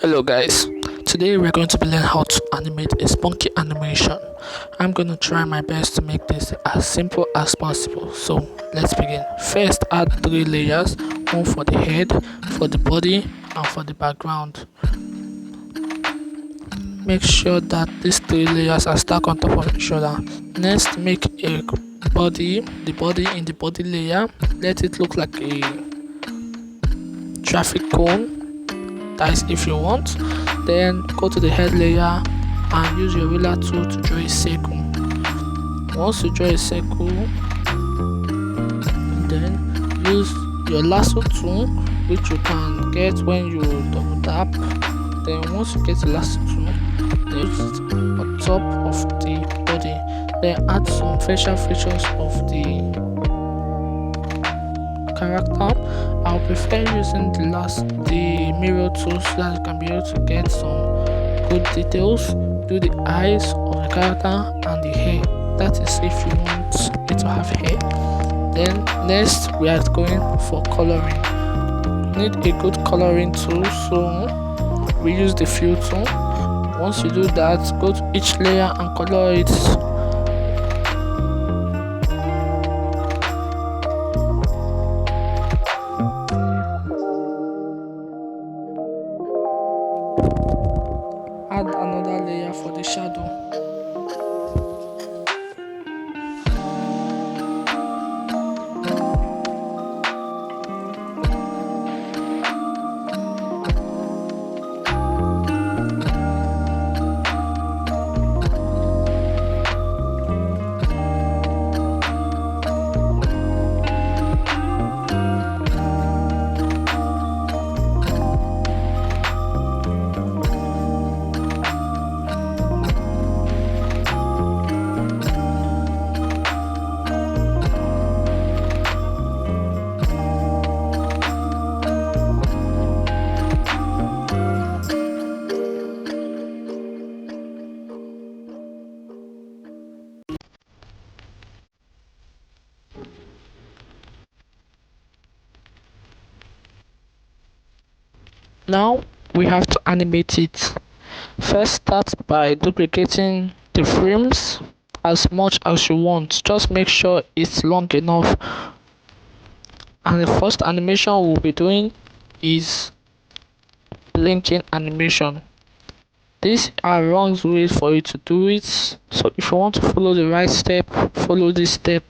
Hello guys, today we're going to be learning how to animate a spunky animation. I'm going to try my best to make this as simple as possible. So let's begin. First, add 3 layers, one for the head, for the body and for the background. Make sure that these 3 layers are stacked on top of each other. Next, make a body, the body in the body layer. Let it look like a traffic cone. That is if you want. Then go to the head layer and use your ruler tool to draw a circle. Once you draw a circle, then use your lasso tool, which you can get when you double tap. Then once you get the lasso tool, then use it on top of the body. Then add some facial features of the character. I'll prefer using the mirror tool so that you can be able to get some good details. Do the eyes of the character and the hair. That is if you want it to have hair. Then next we are going for coloring. You need a good coloring tool, so we use the fill tool. Once you do that, go to each layer and color it. Add another layer for the shadow. Now we have to animate it. First, start by duplicating the frames as much as you want. Just make sure it's long enough. And the first animation we'll be doing is blinking animation. These are wrong ways for you to do it. So if you want to follow the right step, follow this step.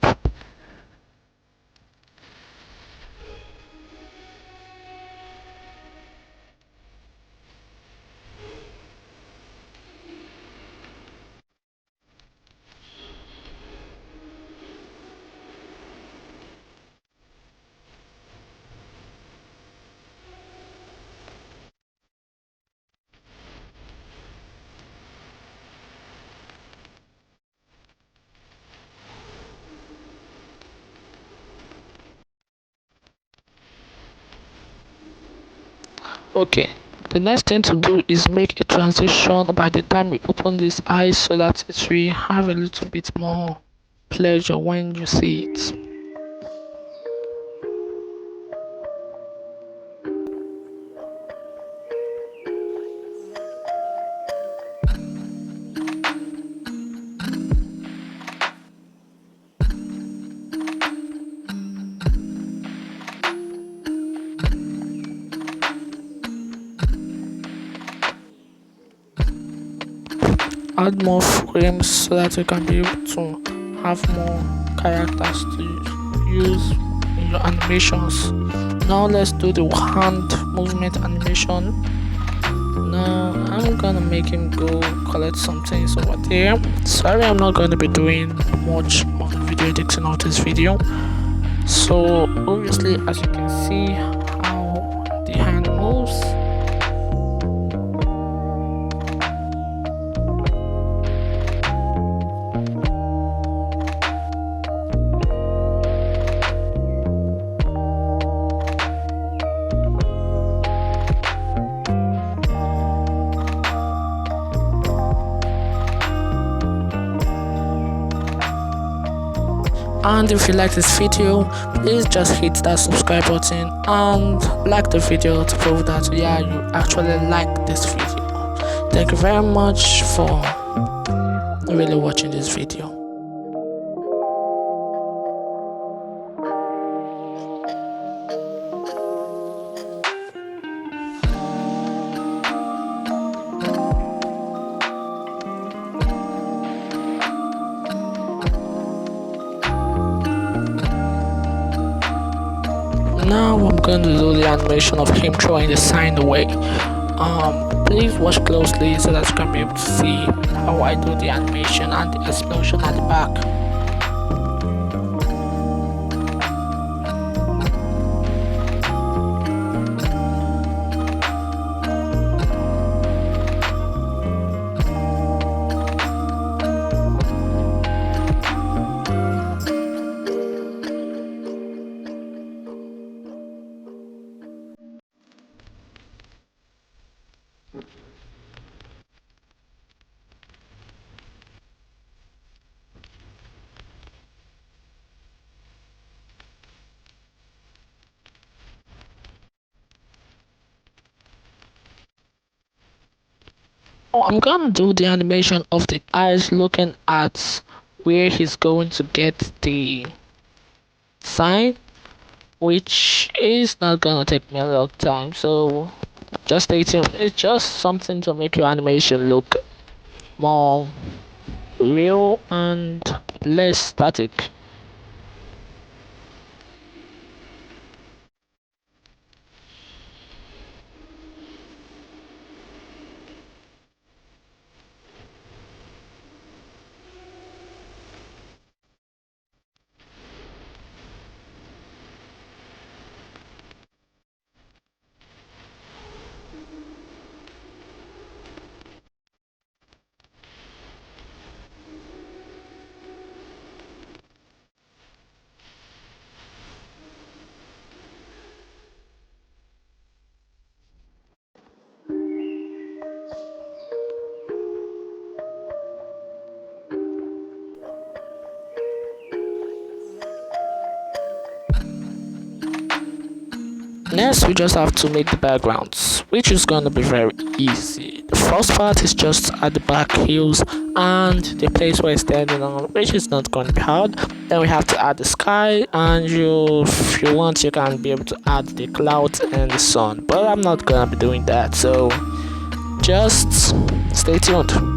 Okay, the next thing to do is make a transition by the time you open this eyes so that it will have a little bit more pleasure when you see it. Add more frames so that you can be able to have more characters to use in your animations. Now let's do the hand movement animation. Now I'm gonna make him go collect some things over there. Sorry, I'm not going to be doing much of the video editing of this video. So obviously, as you can see how the hand moves. And if you like this video, please just hit that subscribe button and like the video to prove that yeah, you actually like this video. Thank you very much for really watching this video. Now I'm going to do the animation of him throwing the sign away. Please watch closely so that you can be able to see how I do the animation and the explosion at the back. I'm gonna do the animation of the eyes looking at where he's going to get the sign, which is not gonna take me a long time, so just stay tuned. It's just something to make your animation look more real and less static. Next, we just have to make the backgrounds, which is going to be very easy. The first part is just at the back heels and the place where it's standing on, which is not going to be hard. Then we have to add the sky, and if you want, you can be able to add the clouds and the sun. But I'm not going to be doing that, so just stay tuned.